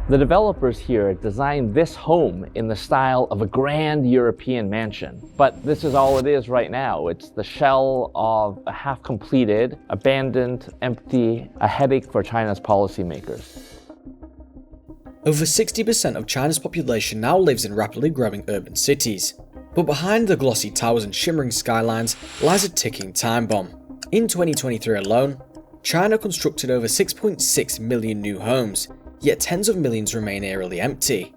The developers here designed this home in the style of a grand European mansion. But this is all it is right now. It's the shell of a half-completed, abandoned, empty, a headache for China's policymakers. Over 60% of China's population now lives in rapidly growing urban cities. But behind the glossy towers and shimmering skylines lies a ticking time bomb. In 2023 alone, China constructed over 6.6 million new homes, yet tens of millions remain eerily empty.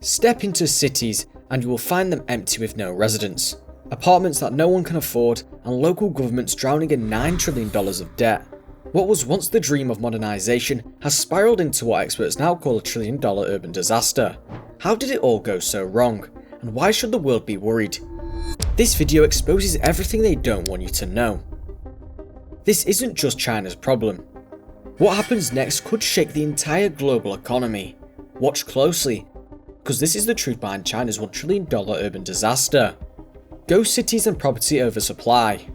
Step into cities and you will find them empty with no residents, apartments that no one can afford, and local governments drowning in $9 trillion of debt. What was once the dream of modernisation has spiralled into what experts now call a $1 trillion urban disaster. How did it all go so wrong? And why should the world be worried? This video exposes everything they don't want you to know. This isn't just China's problem. What happens next could shake the entire global economy. Watch closely, because this is the truth behind China's $1 trillion urban disaster. Ghost cities and property oversupply.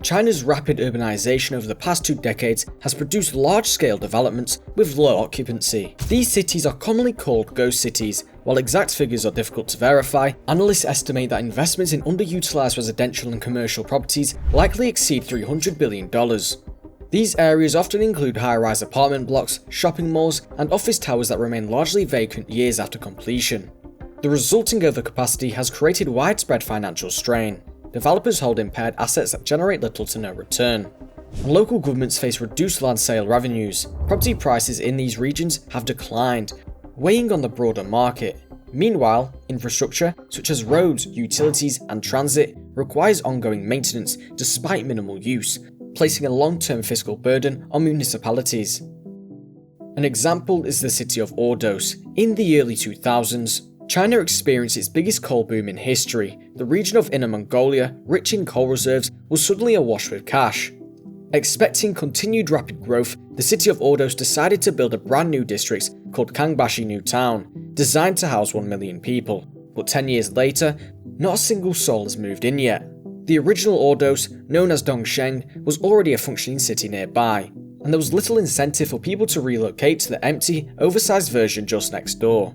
China's rapid urbanization over the past 2 decades has produced large-scale developments with low occupancy. These cities are commonly called ghost cities. While exact figures are difficult to verify, analysts estimate that investments in underutilized residential and commercial properties likely exceed $300 billion. These areas often include high-rise apartment blocks, shopping malls, and office towers that remain largely vacant years after completion. The resulting overcapacity has created widespread financial strain. Developers hold impaired assets that generate little to no return. And local governments face reduced land sale revenues. Property prices in these regions have declined, weighing on the broader market. Meanwhile, infrastructure, such as roads, utilities, and transit, requires ongoing maintenance despite minimal use, placing a long-term fiscal burden on municipalities. An example is the city of Ordos. In the early 2000s, China experienced its biggest coal boom in history. The region of Inner Mongolia, rich in coal reserves, was suddenly awash with cash. Expecting continued rapid growth, the city of Ordos decided to build a brand new district called Kangbashi New Town, designed to house 1 million people. But 10 years later, not a single soul has moved in yet. The original Ordos, known as Dongsheng, was already a functioning city nearby, and there was little incentive for people to relocate to the empty, oversized version just next door.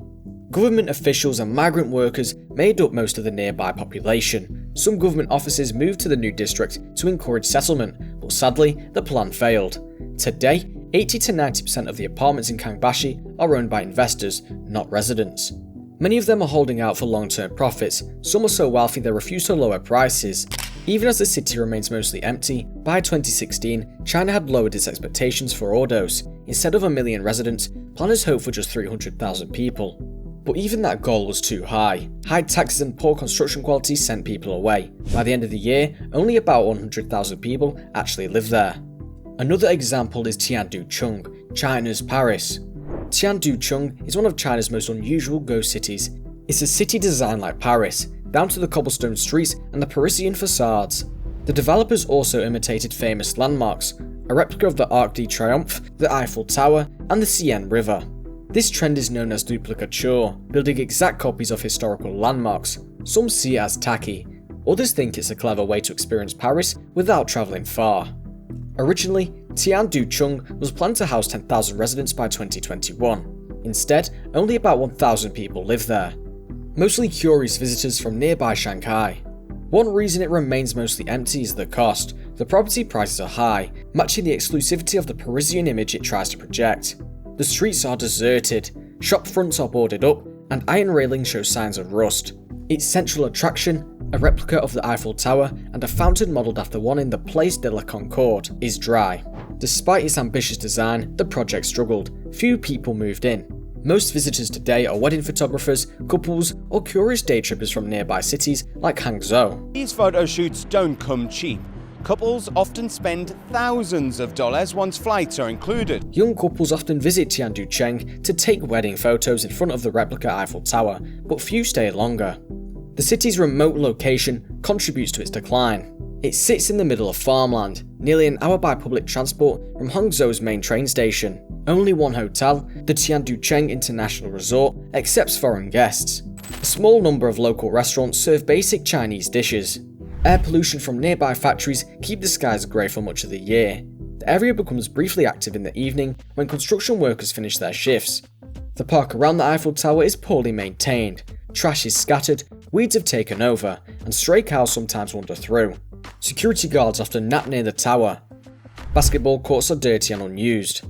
Government officials and migrant workers made up most of the nearby population. Some government offices moved to the new district to encourage settlement, but sadly, the plan failed. Today, 80 to 90% of the apartments in Kangbashi are owned by investors, not residents. Many of them are holding out for long-term profits. Some are so wealthy they refuse to lower prices. Even as the city remains mostly empty, by 2016, China had lowered its expectations for Ordos. Instead of 1 million residents, planners hoped for just 300,000 people. But even that goal was too high. High taxes and poor construction quality sent people away. By the end of the year, only about 100,000 people actually lived there. Another example is Tianducheng, China's Paris. Tianducheng is one of China's most unusual ghost cities. It's a city designed like Paris, down to the cobblestone streets and the Parisian facades. The developers also imitated famous landmarks, a replica of the Arc de Triomphe, the Eiffel Tower, and the Seine River. This trend is known as duplicature, building exact copies of historical landmarks. Some see it as tacky, others think it's a clever way to experience Paris without travelling far. Originally, Tianducheng was planned to house 10,000 residents by 2021. Instead, only about 1,000 people live there, mostly curious visitors from nearby Shanghai. One reason it remains mostly empty is the cost. The property prices are high, matching the exclusivity of the Parisian image it tries to project. The streets are deserted, shop fronts are boarded up, and iron railings show signs of rust. Its central attraction, a replica of the Eiffel Tower and a fountain modelled after one in the Place de la Concorde, is dry. Despite its ambitious design, the project struggled. Few people moved in. Most visitors today are wedding photographers, couples, or curious day trippers from nearby cities like Hangzhou. These photo shoots don't come cheap. Couples often spend thousands of dollars once flights are included. Young couples often visit Tianducheng to take wedding photos in front of the replica Eiffel Tower, but few stay longer. The city's remote location contributes to its decline. It sits in the middle of farmland, nearly an hour by public transport from Hangzhou's main train station. Only one hotel, the Tianducheng International Resort, accepts foreign guests. A small number of local restaurants serve basic Chinese dishes. Air pollution from nearby factories keep the skies grey for much of the year. The area becomes briefly active in the evening when construction workers finish their shifts. The park around the Eiffel Tower is poorly maintained, trash is scattered, weeds have taken over, and stray cows sometimes wander through. Security guards often nap near the tower. Basketball courts are dirty and unused.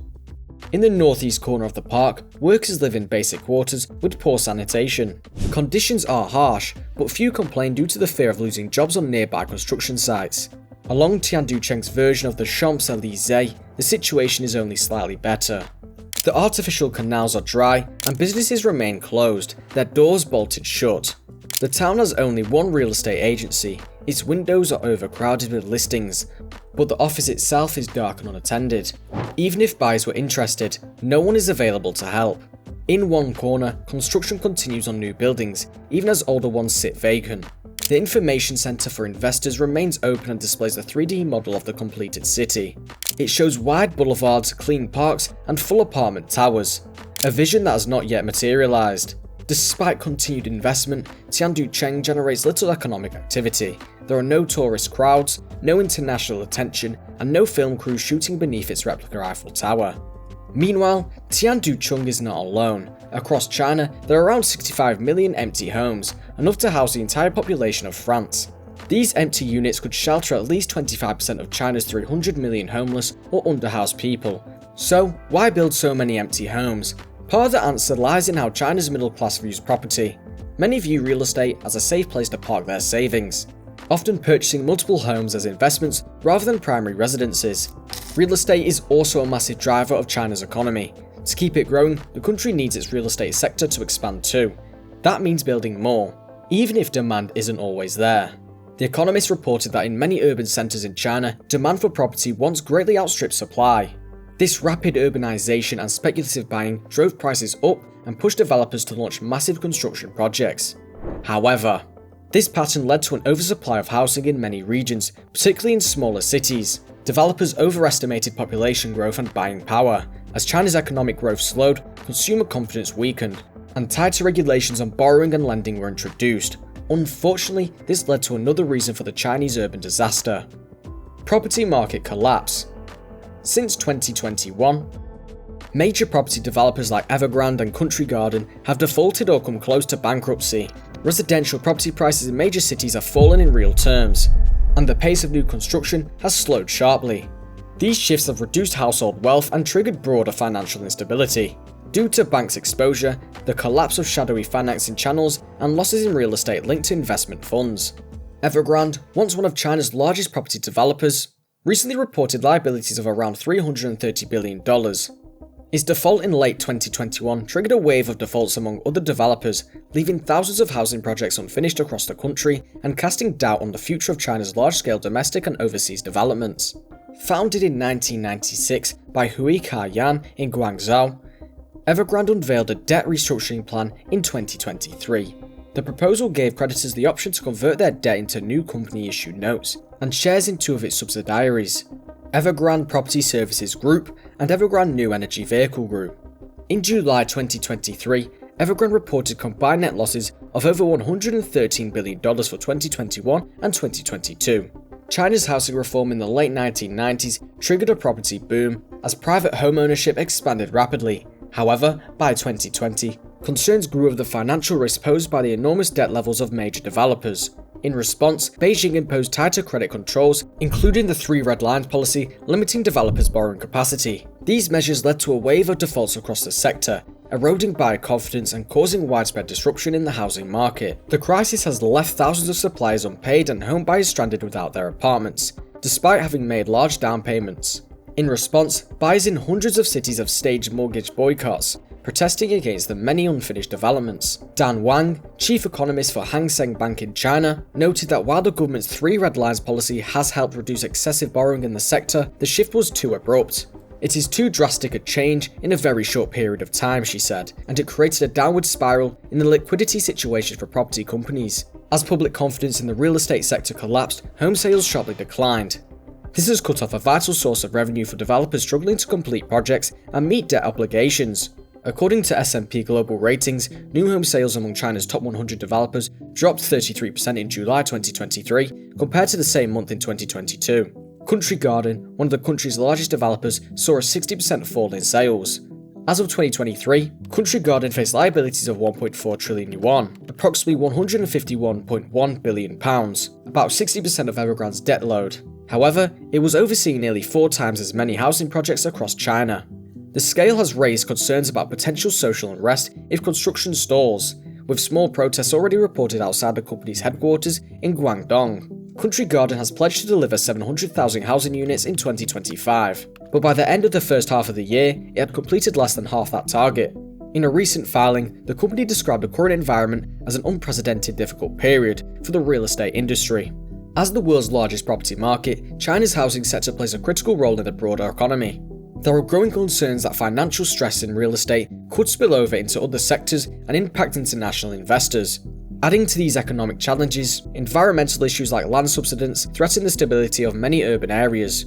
In the northeast corner of the park, workers live in basic quarters with poor sanitation. Conditions are harsh, but few complain due to the fear of losing jobs on nearby construction sites. Along Tianducheng's version of the Champs-Élysées, the situation is only slightly better. The artificial canals are dry, and businesses remain closed, their doors bolted shut. The town has only one real estate agency. Its windows are overcrowded with listings, but the office itself is dark and unattended. Even if buyers were interested, no one is available to help. In one corner, construction continues on new buildings, even as older ones sit vacant. The information centre for investors remains open and displays a 3D model of the completed city. It shows wide boulevards, clean parks, and full apartment towers, a vision that has not yet materialised. Despite continued investment, Tianducheng generates little economic activity. There are no tourist crowds, no international attention, and no film crews shooting beneath its replica Eiffel Tower. Meanwhile, Tianducheng is not alone. Across China, there are around 65 million empty homes, enough to house the entire population of France. These empty units could shelter at least 25% of China's 300 million homeless or underhoused people. So, why build so many empty homes? Part of the answer lies in how China's middle class views property. Many view real estate as a safe place to park their savings, often purchasing multiple homes as investments rather than primary residences. Real estate is also a massive driver of China's economy. To keep it growing, the country needs its real estate sector to expand too. That means building more, even if demand isn't always there. The Economist reported that in many urban centres in China, demand for property once greatly outstripped supply. This rapid urbanization and speculative buying drove prices up and pushed developers to launch massive construction projects. However, this pattern led to an oversupply of housing in many regions, particularly in smaller cities. Developers overestimated population growth and buying power. As China's economic growth slowed, consumer confidence weakened, and tighter regulations on borrowing and lending were introduced. Unfortunately, this led to another reason for the Chinese urban disaster: property market collapse. Since 2021, major property developers like Evergrande and Country Garden have defaulted or come close to bankruptcy. Residential property prices in major cities have fallen in real terms, and the pace of new construction has slowed sharply. These shifts have reduced household wealth and triggered broader financial instability. Due to banks' exposure, the collapse of shadowy financing channels, and losses in real estate linked to investment funds. Evergrande, once one of China's largest property developers, recently reported liabilities of around $330 billion. Its default in late 2021 triggered a wave of defaults among other developers, leaving thousands of housing projects unfinished across the country and casting doubt on the future of China's large-scale domestic and overseas developments. Founded in 1996 by Hui Ka-yan in Guangzhou, Evergrande unveiled a debt restructuring plan in 2023. The proposal gave creditors the option to convert their debt into new company-issued notes and shares in two of its subsidiaries, Evergrande Property Services Group and Evergrande New Energy Vehicle Group. In July 2023, Evergrande reported combined net losses of over $113 billion for 2021 and 2022. China's housing reform in the late 1990s triggered a property boom as private home ownership expanded rapidly. However, by 2020, concerns grew over the financial risk posed by the enormous debt levels of major developers. In response, Beijing imposed tighter credit controls, including the 3 red lines policy, limiting developers' borrowing capacity. These measures led to a wave of defaults across the sector, eroding buyer confidence and causing widespread disruption in the housing market. The crisis has left thousands of suppliers unpaid and home buyers stranded without their apartments, despite having made large down payments. In response, buyers in hundreds of cities have staged mortgage boycotts, protesting against the many unfinished developments. Dan Wang, chief economist for Hang Seng Bank in China, noted that while the government's 3 red lines policy has helped reduce excessive borrowing in the sector, the shift was too abrupt. It is too drastic a change in a very short period of time, she said, and it created a downward spiral in the liquidity situation for property companies. As public confidence in the real estate sector collapsed, home sales sharply declined. This has cut off a vital source of revenue for developers struggling to complete projects and meet debt obligations. According to S&P Global Ratings, new home sales among China's top 100 developers dropped 33% in July 2023 compared to the same month in 2022. Country Garden, one of the country's largest developers, saw a 60% fall in sales. As of 2023, Country Garden faced liabilities of 1.4 trillion yuan, approximately £151.1 billion, about 60% of Evergrande's debt load. However, it was overseeing nearly 4 times as many housing projects across China. The scale has raised concerns about potential social unrest if construction stalls, with small protests already reported outside the company's headquarters in Guangdong. Country Garden has pledged to deliver 700,000 housing units in 2025, but by the end of the first half of the year, it had completed less than half that target. In a recent filing, the company described the current environment as an unprecedented difficult period for the real estate industry. As the world's largest property market, China's housing sector plays a critical role in the broader economy. There are growing concerns that financial stress in real estate could spill over into other sectors and impact international investors. Adding to these economic challenges, environmental issues like land subsidence threaten the stability of many urban areas.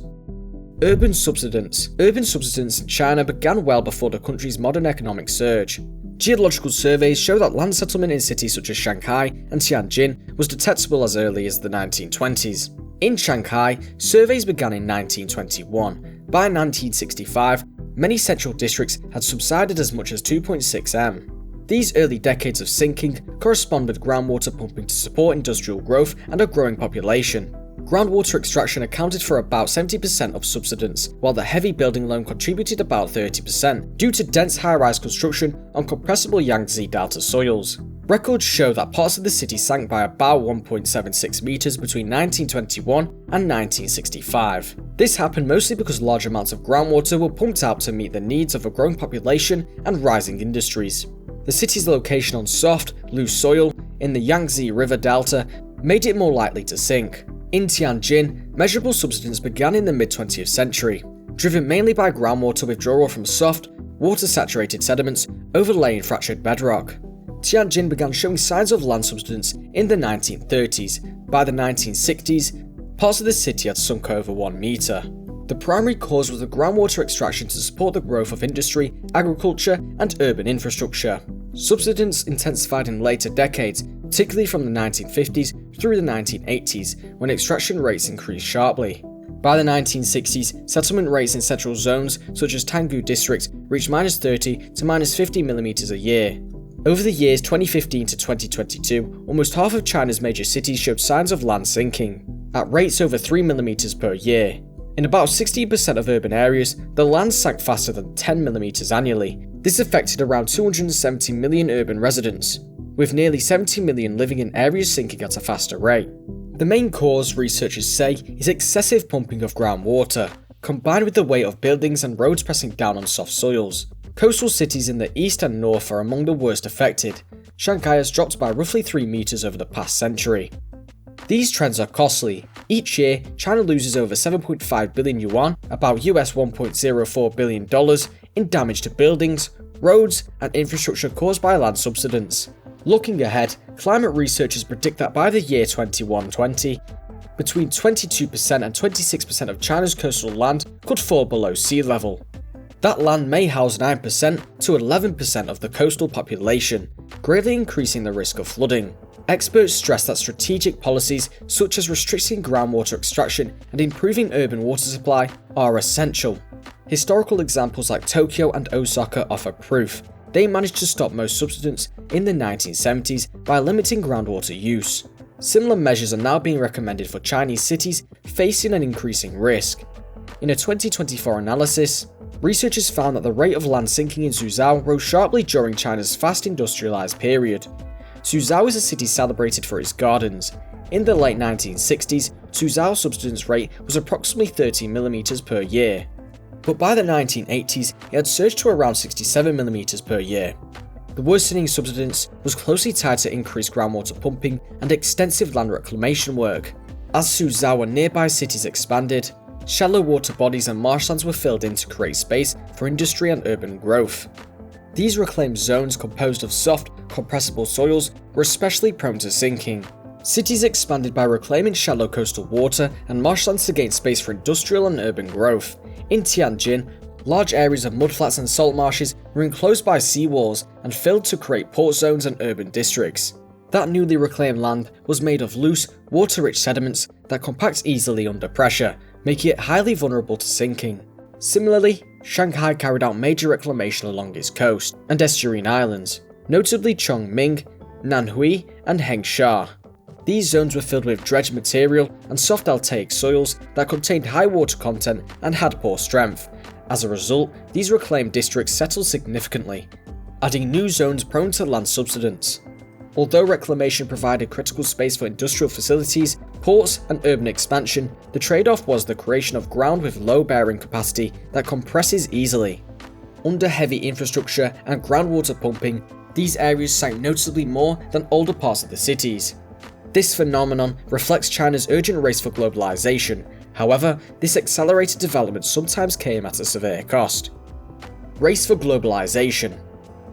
Urban subsidence. Urban subsidence in China began well before the country's modern economic surge. Geological surveys show that land settlement in cities such as Shanghai and Tianducheng was detectable as early as the 1920s. In Shanghai, surveys began in 1921. By 1965, many central districts had subsided as much as 2.6 m. These early decades of sinking correspond with groundwater pumping to support industrial growth and a growing population. Groundwater extraction accounted for about 70% of subsidence, while the heavy building loan contributed about 30%, due to dense high-rise construction on compressible Yangtze Delta soils. Records show that parts of the city sank by about 1.76 meters between 1921 and 1965. This happened mostly because large amounts of groundwater were pumped out to meet the needs of a growing population and rising industries. The city's location on soft, loose soil in the Yangtze River Delta made it more likely to sink. In Tianjin, measurable subsidence began in the mid-20th century, driven mainly by groundwater withdrawal from soft, water-saturated sediments overlaying fractured bedrock. Tianjin began showing signs of land subsidence in the 1930s. By the 1960s, parts of the city had sunk over 1 meter. The primary cause was the groundwater extraction to support the growth of industry, agriculture, and urban infrastructure. Subsidence intensified in later decades, particularly from the 1950s through the 1980s, when extraction rates increased sharply. By the 1960s, settlement rates in central zones such as Tanggu district reached -30 to -50 mm a year. Over the years 2015 to 2022, almost half of China's major cities showed signs of land sinking, at rates over 3 mm per year. In about 60% of urban areas, the land sank faster than 10 mm annually. This affected around 270 million urban residents, with nearly 70 million living in areas sinking at a faster rate. The main cause, researchers say, is excessive pumping of groundwater, combined with the weight of buildings and roads pressing down on soft soils. Coastal cities in the east and north are among the worst affected. Shanghai has dropped by roughly 3 meters over the past century. These trends are costly. Each year, China loses over 7.5 billion yuan, about US $1.04 billion, in damage to buildings, roads, and infrastructure caused by land subsidence. Looking ahead, climate researchers predict that by the year 2120, between 22% and 26% of China's coastal land could fall below sea level. That land may house 9% to 11% of the coastal population, greatly increasing the risk of flooding. Experts stress that strategic policies such as restricting groundwater extraction and improving urban water supply are essential. Historical examples like Tokyo and Osaka offer proof. They managed to stop most subsidence in the 1970s by limiting groundwater use. Similar measures are now being recommended for Chinese cities facing an increasing risk. In a 2024 analysis, researchers found that the rate of land sinking in Suzhou rose sharply during China's fast industrialized period. Suzhou is a city celebrated for its gardens. In the late 1960s, Suzhou's subsidence rate was approximately 30 mm per year. But by the 1980s, it had surged to around 67 mm per year. The worsening subsidence was closely tied to increased groundwater pumping and extensive land reclamation work. As Suzhou and nearby cities expanded, shallow water bodies and marshlands were filled in to create space for industry and urban growth. These reclaimed zones, composed of soft, compressible soils, were especially prone to sinking. Cities expanded by reclaiming shallow coastal water and marshlands to gain space for industrial and urban growth. In Tianjin, large areas of mudflats and salt marshes were enclosed by seawalls and filled to create port zones and urban districts. That newly reclaimed land was made of loose, water-rich sediments that compact easily under pressure, making it highly vulnerable to sinking. Similarly, Shanghai carried out major reclamation along its coast and estuarine islands, notably Chongming, Nanhui, and Hengsha. These zones were filled with dredged material and soft altaic soils that contained high water content and had poor strength. As a result, these reclaimed districts settled significantly, adding new zones prone to land subsidence. Although reclamation provided critical space for industrial facilities, ports, and urban expansion, the trade-off was the creation of ground with low bearing capacity that compresses easily. Under heavy infrastructure and groundwater pumping, these areas sank noticeably more than older parts of the cities. This phenomenon reflects China's urgent race for globalization. However, this accelerated development sometimes came at a severe cost. Race for globalization.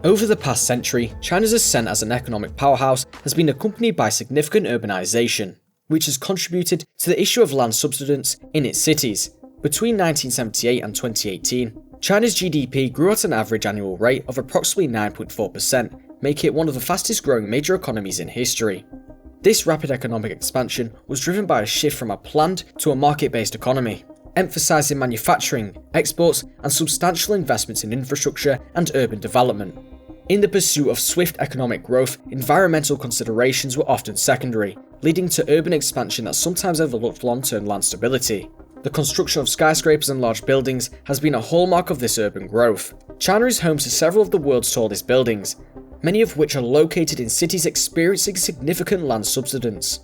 Over the past century, China's ascent as an economic powerhouse has been accompanied by significant urbanization, which has contributed to the issue of land subsidence in its cities. Between 1978 and 2018, China's GDP grew at an average annual rate of approximately 9.4%, making it one of the fastest growing major economies in history. This rapid economic expansion was driven by a shift from a planned to a market-based economy, emphasizing manufacturing, exports, and substantial investments in infrastructure and urban development. In the pursuit of swift economic growth, environmental considerations were often secondary, leading to urban expansion that sometimes overlooked long-term land stability. The construction of skyscrapers and large buildings has been a hallmark of this urban growth. China is home to several of the world's tallest buildings, many of which are located in cities experiencing significant land subsidence.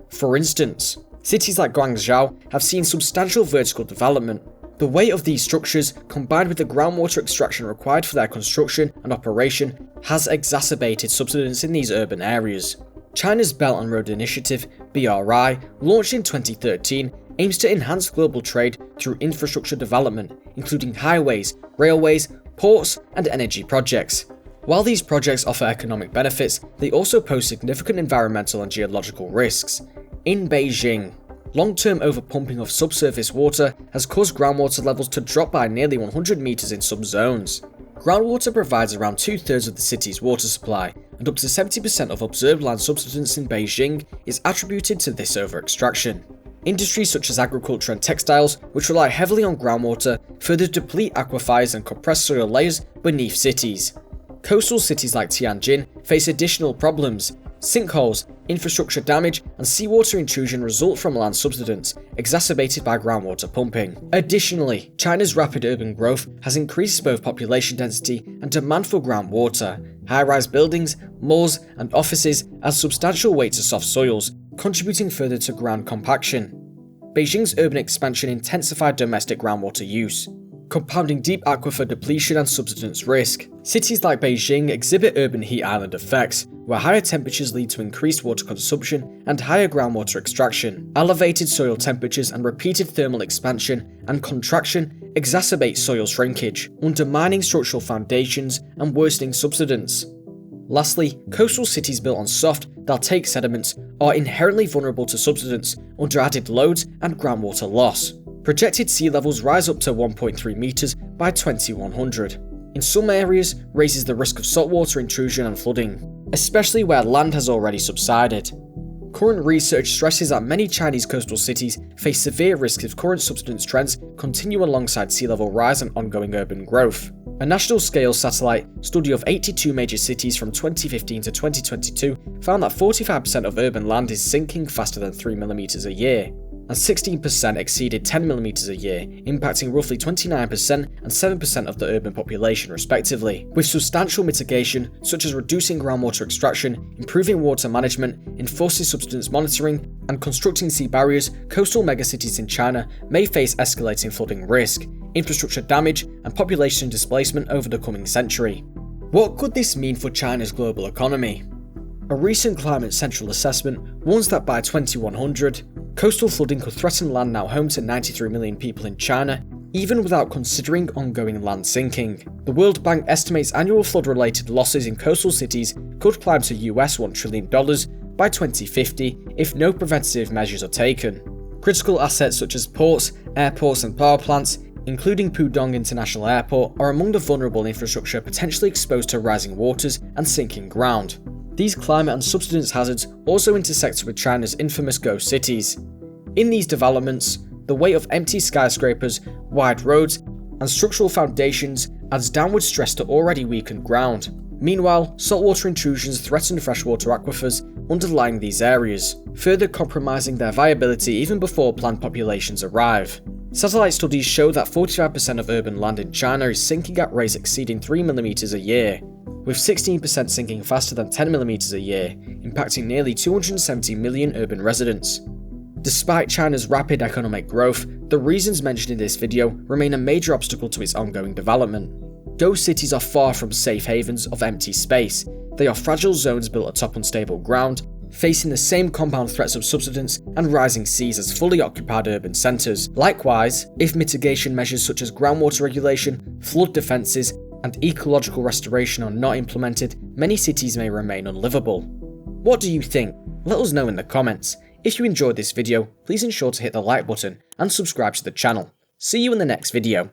For instance, cities like Guangzhou have seen substantial vertical development. The weight of these structures, combined with the groundwater extraction required for their construction and operation, has exacerbated subsidence in these urban areas. China's Belt and Road Initiative, BRI, launched in 2013, aims to enhance global trade through infrastructure development, including highways, railways, ports, and energy projects. While these projects offer economic benefits, they also pose significant environmental and geological risks. In Beijing, long-term overpumping of subsurface water has caused groundwater levels to drop by nearly 100 meters in some zones. Groundwater provides around 2/3 of the city's water supply, and up to 70% of observed land subsidence in Beijing is attributed to this over-extraction. Industries such as agriculture and textiles, which rely heavily on groundwater, further deplete aquifers and compress soil layers beneath cities. Coastal cities like Tianducheng face additional problems. Sinkholes, infrastructure damage, and seawater intrusion result from land subsidence, exacerbated by groundwater pumping. Additionally, China's rapid urban growth has increased both population density and demand for groundwater. High-rise buildings, malls, and offices add substantial weight to soft soils, contributing further to ground compaction. Beijing's urban expansion intensified domestic groundwater use, compounding deep aquifer depletion and subsidence risk. Cities like Beijing exhibit urban heat island effects, where higher temperatures lead to increased water consumption and higher groundwater extraction. Elevated soil temperatures and repeated thermal expansion and contraction exacerbate soil shrinkage, undermining structural foundations and worsening subsidence. Lastly, coastal cities built on soft, deltaic sediments are inherently vulnerable to subsidence under added loads and groundwater loss. Projected sea levels rise up to 1.3 meters by 2100. In some areas, raises the risk of saltwater intrusion and flooding, especially where land has already subsided. Current research stresses that many Chinese coastal cities face severe risks if current subsidence trends continue alongside sea level rise and ongoing urban growth. A national-scale satellite study of 82 major cities from 2015 to 2022 found that 45% of urban land is sinking faster than 3 mm a year, and 16% exceeded 10 mm a year, impacting roughly 29% and 7% of the urban population respectively. With substantial mitigation, such as reducing groundwater extraction, improving water management, enforcing subsidence monitoring, and constructing sea barriers, coastal megacities in China may face escalating flooding risk, infrastructure damage, and population displacement over the coming century. What could this mean for China's global economy? A recent Climate Central assessment warns that by 2100, coastal flooding could threaten land now home to 93 million people in China, even without considering ongoing land sinking. The World Bank estimates annual flood-related losses in coastal cities could climb to $1 trillion by 2050 if no preventative measures are taken. Critical assets such as ports, airports, and power plants, including Pudong International Airport, are among the vulnerable infrastructure potentially exposed to rising waters and sinking ground. These climate and subsidence hazards also intersect with China's infamous ghost cities. In these developments, the weight of empty skyscrapers, wide roads, and structural foundations adds downward stress to already weakened ground. Meanwhile, saltwater intrusions threaten freshwater aquifers underlying these areas, further compromising their viability even before planned populations arrive. Satellite studies show that 45% of urban land in China is sinking at rates exceeding 3mm a year, with 16% sinking faster than 10mm a year, impacting nearly 270 million urban residents. Despite China's rapid economic growth, the reasons mentioned in this video remain a major obstacle to its ongoing development. Those cities are far from safe havens of empty space. They are fragile zones built atop unstable ground, facing the same compound threats of subsidence and rising seas as fully occupied urban centres. Likewise, if mitigation measures such as groundwater regulation, flood defences, and ecological restoration are not implemented, many cities may remain unlivable. What do you think? Let us know in the comments. If you enjoyed this video, please ensure to hit the like button and subscribe to the channel. See you in the next video.